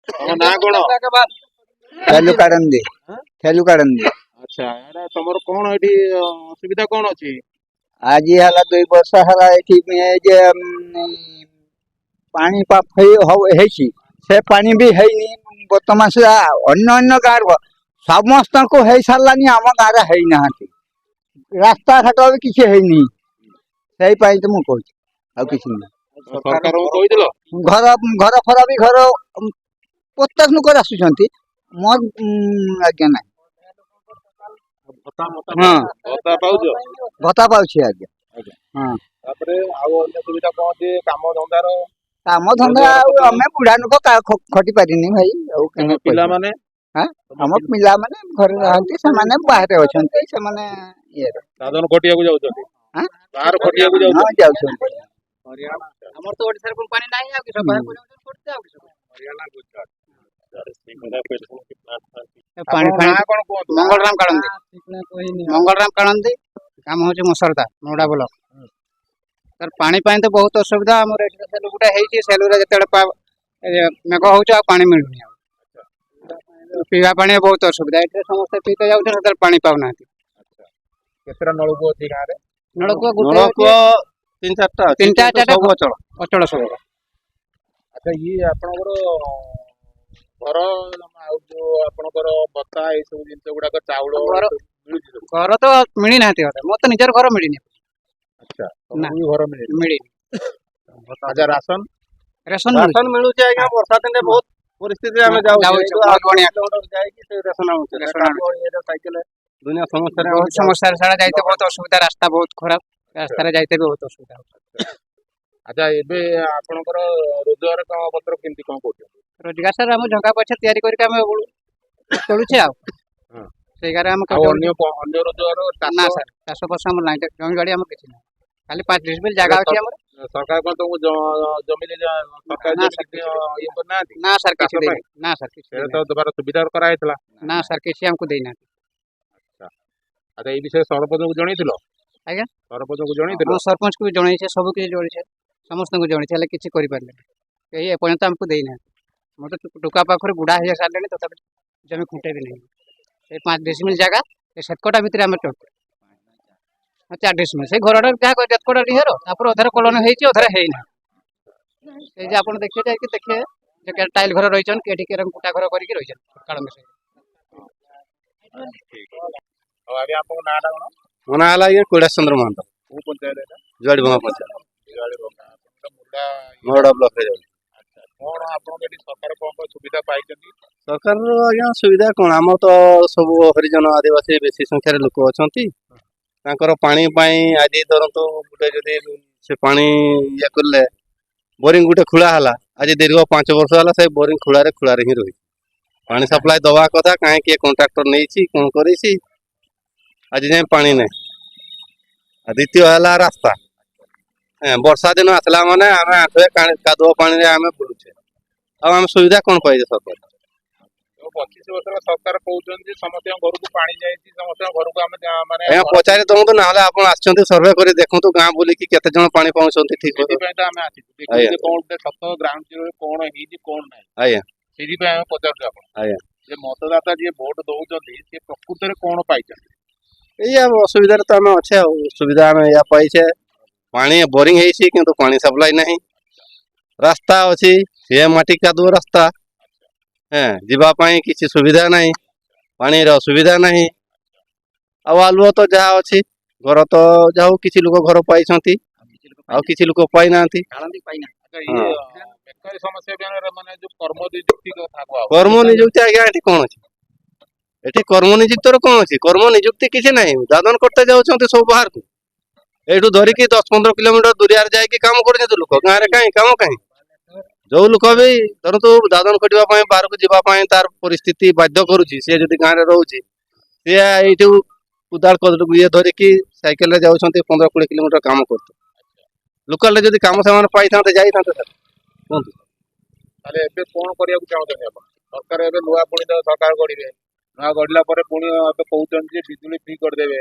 ତମ ନାଁ କଣ? ଖେଲୁ କାଟନ୍ତି ଖେଲୁ କାଟନ୍ତି। ଆଚ୍ଛା ଏଇଟା ତମର କଣ ଏଠି ଅସୁବିଧା କଣ ଅଛି? ଆଜି ହେଲା 2 ବର୍ଷ ହେଲା ଏଠି ଯେ ପାଣି ହେଇଛି ସେ ପାଣି ବି ହେଇନି ବର୍ତ୍ତମାନ ସୁଦ୍ଧା ଅନ୍ୟ ଅନ୍ୟ ଗାଁର ସମସ୍ତଙ୍କୁ ହେଇ ସାରିଲାନି ଆମ ଗାଁରେ ହେଇନାହାନ୍ତି ରାସ୍ତାଘାଟ ବି କିଛି ହେଇନି ସେଇପାଇଁ ତ ମୁଁ କହୁଛି ଆଉ କିଛି ନାହିଁ। ସରକାରଙ୍କୁ କହିଥିଲ? ଘର ଘର ଫର ବି ଘର ପ୍ରତ୍ୟେକ ଲୋକ ଆସୁଛନ୍ତି ମୋର ଆଜ୍ଞା ନାହିଁ। ହଁ ଭତ୍ତା ପାଉଛ? ଭତ୍ତା ପାଉଛି ଆଜ୍ଞା। ହଁ ତାପରେ ଆଉ ଅନ୍ୟ ସୁବିଧା କଣ ଅଛି କାମ ଧନ୍ଦାର? କାମ ଧନ୍ଦା ଆଉ ଆମେ ବୁଢା ଲୋକ ଖଟି ପାରିନି ଭାଇ ଆଉ ପିଲାମାନେ? ଆମ ପିଲାମାନେ ଘରେ ରହନ୍ତି ସେମାନେ ବାହାରେ ଅଛନ୍ତି ସେମାନେ ଇଏରେ ଦାଦନ ଖଟିବାକୁ ଯାଉଛନ୍ତି? ବାହାର ଖଟିବାକୁ ହଁ ଯାଉଛନ୍ତି। ଆମର ତ ଓଡିଶାରେ ପୁଣି ପାଣି ନାହିଁ ଆଉ କିସ ବାହାର ପାଣି ପାଣି କଣ କୁହନ୍ତୁ? ମଙ୍ଗଳରାମ କାଳନ୍ଦୀ ମଙ୍ଗଳରାମ କାଳନ୍ଦୀ କାମ ହଉଛି ମୁସରଦା ନୋଡା ବ୍ଲକ। ତାର ପାଣି ପାଇଁ ତ ବହୁତ ଅସୁବିଧା ଆମର ଏଠି ସେଲୁ ଗୋଟେ ହେଇଛି ସେଲୁରେ ଯେତେବେଳେ ମେଘ ହଉଛି ଆଉ ପାଣି ମିଳୁନି ଆଉ ପିଇବା ପାଣି ବହୁତ ଅସୁବିଧା ଏଠି ସମସ୍ତେ ପିଇତେ ଯାଉଛନ୍ତି ସେତେବେଳେ ପାଣି ପାଉନାହାନ୍ତି। କେତେଟା ନଳକୂଅ ଅଛି ଗାଁରେ? ନଳକୂଅ ନଳକୂଅ 3-4ଟା ଅଛି। 3-4ଟା ସବୁ ଅଚଳ ସବୁ। ଆଚ୍ଛା ଇଏ ଆପଣଙ୍କର ଘର ଆଉ ଯୋଉ ଆପଣଙ୍କର ଭତ୍ତା ଏଇ ସବୁ ଜିନିଷ ଗୁଡାକ ଚାଉଳ ମିଳୁଛି ସବୁ? ଘର ତ ମିଳିନାହାନ୍ତି ଘରେ ମୋର ତ ନିଜର ଘର ମିଳିନି। ଆଚ୍ଛା ତମକୁ ଘର ମିଳିନି? ଆଚ୍ଛା ରାସନ? ରେସନ ମିଳୁଛି ଆଜ୍ଞା ବର୍ଷା ଦିନେ ବହୁତ ପରିସ୍ଥିତି ଆମେ ଯାଇକି ସେ ରେସନ ସାଇକେଲ ଦୁନିଆ ସମସ୍ୟାରେ ବହୁତ ସମସ୍ୟାରେ ସାରା ଯାଇତେ ବହୁତ ଅସୁବିଧା ରାସ୍ତା ବହୁତ ଖରାପ ରାସ୍ତାରେ ଯାଇତେ ବି ବହୁତ ଅସୁବିଧା ହଉଛି। ଆଚ୍ଛା ଏବେ ଆପଣଙ୍କର ରୋଜଗାର ପତ୍ର କେମିତି କଣ କରୁଛନ୍ତି? ରୋଜଗାର ସାର୍ ଆମେ ଝଙ୍କା ପଇସା ତିଆରି କରିକି ଆମେ ଚଳୁଛେ ଆଉ ସେଇଗାରେ ଆମେ ଅନ୍ୟ ରୋଜଗାର ନା ସାର୍ ଚାଷ ଫାସ ଆମର ନାହିଁ ଜମି ବାଡି ଆମର କିଛି ନାହିଁ ଖାଲି 5 ଡିସମିଲ ଜାଗା ଅଛି ଆମର। ସରକାର କଣ ତମକୁ ଜମି ଇଏ କରିନାହାନ୍ତି? ନା ସାର୍ କିଛି ଦେଇନି ନା ସାର୍ କିଛି ଦେବାର ସୁବିଧା କରାଯାଇଥିଲା? ନା ସାର୍ କିଛି ଆମକୁ ଦେଇନାହାନ୍ତି। ଆଚ୍ଛା ଏଇ ବିଷୟରେ ସରପଞ୍ଚଙ୍କୁ ଜଣେଇଥିଲ? ଆଜ୍ଞା ସରପଞ୍ଚଙ୍କୁ ଜଣେଇଥିଲ? ସରପଞ୍ଚକୁ ବି ଜଣେଇଛେ ସବୁ କିଛି ଜଣେଇଛେ ସମସ୍ତଙ୍କୁ ଜଣେଇଛେ ହେଲେ କିଛି କରିପାରିଲେନି କେହି ଏପର୍ଯ୍ୟନ୍ତ ଆମକୁ ଦେଇନାହାନ୍ତି। ମୁଁ ତ ଟୁକା ପାଖରୁ ବୁଢା ହେଇ ସାରିଲେଣି ତଥାପି ଜମି ଖୁଣ୍ଟେଇ ବି ନାହିଁ। এই 5 ଡିସମିଲ ଜାଗା ଏ ସେତକଟା ଭିତରେ ଆମେ ଚଳୁଛୁ 4 ଡିସମିଲ ସେଇ ଘରଟା ଯାହା ଯେତକଟା ଘର ତାପରେ ଅଧାରେ କଲୋନୀ ହେଇଛି ଅଧାରେ ହେଇନା ସେଇ ଯେ ଆପଣ ଦେଖିବେ ଯାଇକି ଦେଖିବେ ଯେ ଟାଇଲ ଘର ରହିଛନ୍ତି କେଠି କୁଟା ଘର କରିକି ରହିଛନ୍ତି କାଳ ମିଶେଇ। ଆଜ୍ଞା ଆପଣଙ୍କ ନାଁଟା କଣ? ମୋ ନାଁ ହେଲା ଆଜ୍ଞା କୈଳାସ ଚନ୍ଦ୍ର ମହାନ୍ତ। କୋଉ ପଞ୍ଚାୟତ ଏଟା? ଜୁଆଡିଭଙ୍ଗା ପଞ୍ଚାୟତ ମୁରଡା ବ୍ଲକରେ ଯାଉଛି। କଣ ଆପଣଙ୍କ ଏଠି ସରକାର କଣ ସୁବିଧା ପାଇଛନ୍ତି? ସରକାରର ଆଜ୍ଞା ସୁବିଧା କଣ ଆମର ତ ସବୁ ହରିଜନ ଆଦିବାସୀ ବେଶୀ ସଂଖ୍ୟାରେ ଲୋକ ଅଛନ୍ତି ତାଙ୍କର ପାଣି ପାଇଁ ଆଜି ଧରନ୍ତୁ ଗୋଟେ ଯଦି ସେ ପାଣି ଇଏ କଲେ ବୋରିଂ ଗୋଟେ ଖୋଳା ହେଲା ଆଜି ଦୀର୍ଘ 5 ବର୍ଷ ହେଲା ସେ ବୋରିଂ ଖୋଳାରେ ହିଁ ରହିଛି ପାଣି ସପ୍ଲାଏ ଦବା କଥା କାହିଁ କିଏ କଣ୍ଟ୍ରାକ୍ଟର ନେଇଛି କଣ କରିଛି ଆଜି ଯାଏଁ ପାଣି ନାହିଁ। ଦ୍ୱିତୀୟ ହେଲା ରାସ୍ତା ବର୍ଷା ଦିନ ଆସିଲା ମାନେ ଆମେ ଆଣ୍ଠୁଏ କାଦୁଅ ପାଣିରେ ଆମେ ବୁଲୁଛେ ଆଉ ଆମେ ସୁବିଧା କଣ ପାଇଛେ ସରକାର? 25 ବର୍ଷର ସରକାର କହୁଛନ୍ତି ସମସ୍ତଙ୍କ ଘରକୁ ପାଣି ଯାଇଛି ସମସ୍ତଙ୍କ ଘରକୁ ଆମେ ମାନେ ପଚାରି ଦଉନ୍ତୁ ନହେଲେ ଆପଣ ଆସିଛନ୍ତି ସର୍ଭେ କରି ଦେଖନ୍ତୁ ଗାଁ ବୁଲିକି କେତେ ଜଣ ପାଣି ପାଉଛନ୍ତି ଠିକ ସେଥିପାଇଁ ତ ଆମେ ଆସିଛୁ କଣ ସତ ଗ୍ରାଉଣ୍ଡ ଜିରୋରେ କଣ ହେଇଛି କଣ ନାହିଁ ଆଜ୍ଞା ସେଥିପାଇଁ ଆମେ ପଚାରୁଛୁ ଆପଣ ଆଜ୍ଞା ଯେ ମତଦାତା ଯିଏ ଭୋଟ ଦଉଛନ୍ତି ସେ ପ୍ରକୃତରେ କଣ ପାଇଛନ୍ତି? ଏଇଆ ଅସୁବିଧାରେ ତ ଆମେ ଅଛେ ଆଉ ସୁବିଧା ଆମେ ଏଇଆ ପାଇଛେ ପାଣି ବୋରିଂ ହେଇଛି କିନ୍ତୁ ପାଣି ସପ୍ଲାଇ ନାହିଁ ରାସ୍ତା ଅଛି ସେ ମାଟି କାଦୁଅ ରାସ୍ତା ଯିବା ପାଇଁ କିଛି ସୁବିଧା ନାହିଁ ପାଣିର ସୁବିଧା ନାହିଁ ଆଉ ଆଲୁଅ ତ ଯାହା ଅଛି ଘର ତ ଯାହା ହଉ କିଛି ଲୋକ ଘର ପାଇଛନ୍ତି ଆଉ କିଛି ଲୋକ ପାଇନାହାନ୍ତି। କର୍ମ ନିଯୁକ୍ତି ଆଜ୍ଞା ଏଠି କଣ ଅଛି? ଏଠି କର୍ମ ନିଯୁକ୍ତର କଣ ଅଛି? କର୍ମ ନିଯୁକ୍ତି କିଛି ନାହିଁ ଦାଦନ କରତେ ଯାଉଛନ୍ତି ସବୁ ବାହାରକୁ ଏଇଠୁ ଧରିକି 10-15 କିଲୋମିଟର ଦୂରିଆରେ ଯାଇକି କାମ କରୁଛନ୍ତି ଲୋକ ଗାଁରେ କାହିଁ କାମ କାହିଁ ଯୋଉ ଲୋକ ବି ଧରନ୍ତୁ ଦାଦନ ଖଟିବା ପାଇଁ ବାହାରକୁ ଯିବା ପାଇଁ ତାର ପରିସ୍ଥିତି ବାଧ୍ୟ କରୁଛି ସିଏ ଯଦି ଗାଁରେ ରହୁଛି ସିଏ ଏଇଠୁ କୁଦାଳ ଇଏ ଧରିକି ସାଇକେଲରେ ଯାଉଛନ୍ତି 15-20 କିଲୋମିଟର କାମ କରୁଛନ୍ତି ଲୋକାଲରେ ଯଦି କାମ ସେମାନେ ପାଇଥାନ୍ତେ ଯାଇଥାନ୍ତେ ସାର୍ କୁହନ୍ତୁ। ତାହେଲେ ଏବେ କଣ କରିବାକୁ ଚାହୁଁଛନ୍ତି ଆପଣ? ସରକାର ଏବେ ନୂଆ ପୁଣି ସରକାର ଗଢିବେ ନୂଆ ଗଢିଲା ପରେ ପୁଣି ଏବେ କହୁଛନ୍ତି ଯେ ବିଜୁଳି ଫ୍ରି କରିଦେବେ।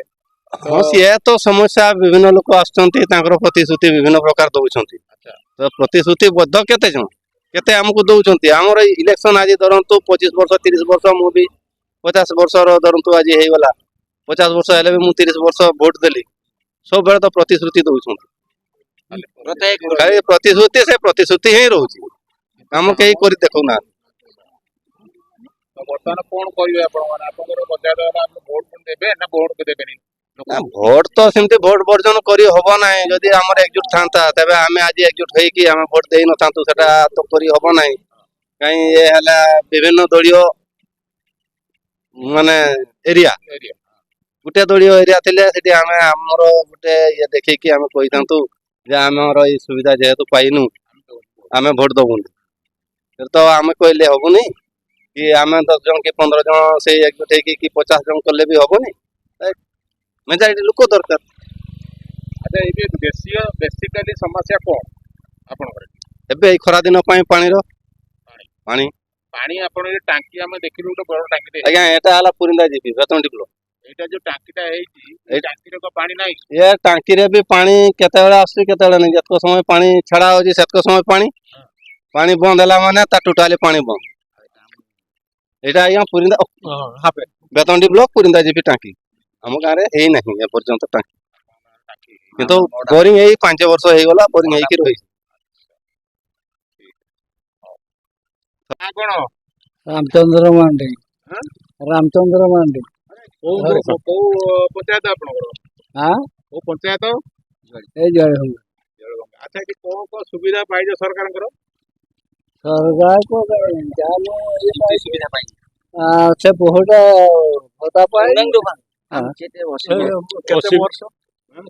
ହଁ ସିଏ ତ ସମସ୍ୟା ବିଭିନ୍ନ ଲୋକ ଆସୁଛନ୍ତି ତାଙ୍କର ପ୍ରତିଶ୍ରୁତି ବିଭିନ୍ନ ପ୍ରକାର ଦଉଛନ୍ତି ତ ପ୍ରତିଶ୍ରୁତି ବଦ୍ଧ କେତେ ଜଣ କେତେ ଆମକୁ ଦଉଛନ୍ତି ଆମର ଇଲେକ୍ସନ ଆଜି ଧରନ୍ତୁ 25 ବର୍ଷ 30 ବର୍ଷ ମୁଁ ବି 50 ବର୍ଷର ଧରନ୍ତୁ ଆଜି ହେଇଗଲା 50 ବର୍ଷ ହେଲେ ବି ମୁଁ 30 ବର୍ଷ ଭୋଟ ଦେଲି ସବୁବେଳେ ତ ପ୍ରତିଶ୍ରୁତି ଦଉଛନ୍ତି ଖାଲି ପ୍ରତିଶ୍ରୁତି ସେ ପ୍ରତିଶ୍ରୁତି ହିଁ ରହୁଛି କାମ କେହି କରି ଦେଖଉନାହାନ୍ତି ତ ବର୍ତ୍ତମାନ କଣ କହିବେ ଆପଣ ମାନେ ଆପଣଙ୍କର ପଞ୍ଚାୟତ ହେଲା ଆପଣ ଭୋଟ ଦେବେ ନା ଭୋଟ ଦେବେନି ନା ଭୋଟ ତ ସେମିତି ଭୋଟ ବର୍ଜନ କରି ହବ ନାହିଁ ଯଦି ଆମର ଏକଜୁଟ ଥାନ୍ତା ତେବେ ଆମେ ଆଜି ଏକଜୁଟ ହେଇକି ଆମେ ଭୋଟ ଦେଇ ନଥାନ୍ତୁ ସେଟା ତ କରି ହବ ନାହିଁ କାହିଁ ଏ ହେଲା ବିଭିନ୍ନ ଦଳୀୟ ମାନେ ଏରିଆ ଏରିଆ ଗୋଟେ ଦଳୀୟ ଏରିଆ ଥିଲେ ସେଠି ଆମେ ଆମର ଗୋଟେ ଇଏ ଦେଖିକି ଆମେ କହିଥାନ୍ତୁ ଯେ ଆମର ଏଇ ସୁବିଧା ଯେହେତୁ ପାଇନୁ ଆମେ ଭୋଟ ଦବୁନି ତ ଆମେ କହିଲେ ହବନି କି ଆମେ 10 ଜଣ କି 15 ଜଣ ସେଇ ଏକଜୁଟ ହେଇକି କି 50 ଜଣ କଲେ ବି ହବନି ମେଜରିଟି ଲୋକ ଦରକାର ଆଚ୍ଛା ଏବେ ବେସିକାଲି ସମସ୍ୟା କଣ ଆପଣଙ୍କର ଏବେ ଏଇ ଖରା ଦିନ ପାଇଁ ପାଣିର ପାଣି ପାଣି ଆପଣ ଏ ଟାଙ୍କି ଆମେ ଦେଖିଲୁ ଗୋଟେ ବଡ ଟାଙ୍କିଟେ ଆଜ୍ଞା ଏଟା ହେଲା ପୁରିନ୍ଦା ଯିବି ବେତଣ୍ଡି ବ୍ଲକ ଏଇଟା ଯୋଉ ଟାଙ୍କିଟା ହେଇଛି ଏଇ ଟାଙ୍କିରେ ତ ପାଣି ନାହିଁ ଏ ଟାଙ୍କିରେ ବି ପାଣି କେତେବେଳେ ଆସୁଛି କେତେବେଳେ ନାହିଁ ଯେତକ ସମୟ ପାଣି ଛଡା ହଉଛି ସେତକ ସମୟ ପାଣି ପାଣି ବନ୍ଦ ହେଲା ମାନେ ତା ଟୋଟାଲି ପାଣି ବନ୍ଦ ଏଇଟା ଆଜ୍ଞା ପୁରିନ୍ଦା ବେତଣ୍ଡି ବ୍ଲକ ପୁରିନ୍ଦା ଯିବି ଟାଙ୍କି ଆମ ଗାଁରେ ହେଇନାହିଁ ଏପର୍ଯ୍ୟନ୍ତ ଟାଙ୍କି କିନ୍ତୁ ବୋରିଂ ଏଇ 5 ବର୍ଷ ହେଇଗଲା ବୋରିଂ ହେଇକି ରହିଛି ନା କଣ ରାମଚନ୍ଦ୍ର ମାଣ୍ଡି ହଁ? ରାମଚନ୍ଦ୍ର ମାଣ୍ଡି କୋଉ କୋଉ ପଞ୍ଚାୟତ ଆପଣଙ୍କର ହଁ କୋଉ ପଞ୍ଚାୟତ ଏଇ ଜୟ ହଉ ଆଚ୍ଛା ଏଠି କଣ କଣ ସୁବିଧା ପାଇଛ ସରକାରଙ୍କର ସରକାର ସୁବିଧା ପାଇଁ ସେ ବହୁତ ଭତ୍ତା ପାଇ କେତେ ବର୍ଷ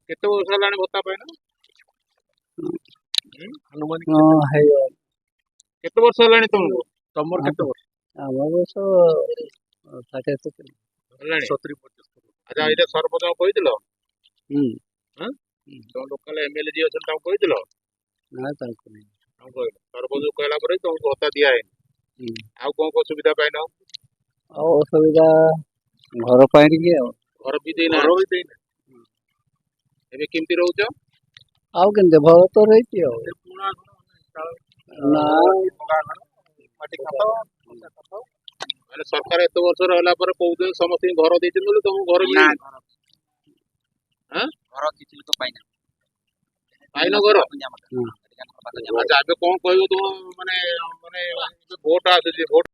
କେତେ ବର୍ଷ ହେଲାଣି ଭତ୍ତା ପାଇନ ହେଇଗଲା କେତେ ବର୍ଷ ହେଲାଣି ତମକୁ ତମର କେତେ ବର୍ଷ ଆମ ବର୍ଷ 60 ହେଲାଣି ଆଚ୍ଛା ଏଇଟା ସରପଞ୍ଚ କହିଥିଲ ହୁଁ ତମ ଲୋକାଲ ଏମଏଲଏ ଯିଏ ଅଛନ୍ତି ତାଙ୍କୁ କହିଥିଲ ନା ତାଙ୍କୁ ନାହିଁ ତାଙ୍କୁ କହିଲ ସରପଞ୍ଚ କହିଲା ପରେ ତମକୁ ଭତ୍ତା ଦିଆ ହେଇନି ଆଉ କଣ କଣ ସୁବିଧା ପାଇନ ଆଉ ଅସୁବିଧା ଘର ପାଇଁ ଟିକେ ଆଉ ଘର ବି ଦେଇନା ଏବେ କେମିତି ରହୁଛ ଆଉ କେମିତି ଭଲ ତ ରହିଛି ଆଉ ନା ମାନେ ସରକାର ଏତେ ବର୍ଷର ହେଲା ପରେ କହୁଛନ୍ତି ସମସ୍ତଙ୍କୁ ଘର ଦେଇଛନ୍ତି ବୋଲି ତମକୁ ଘର ମିଳିନି ଘର କିଛି ଲୋକ ପାଇନା ପାଇନ ଘର ଆଚ୍ଛା ଏବେ କଣ କହିବ ତୁମ ମାନେ ମାନେ ଭୋଟ ଆସୁଛି ଭୋଟ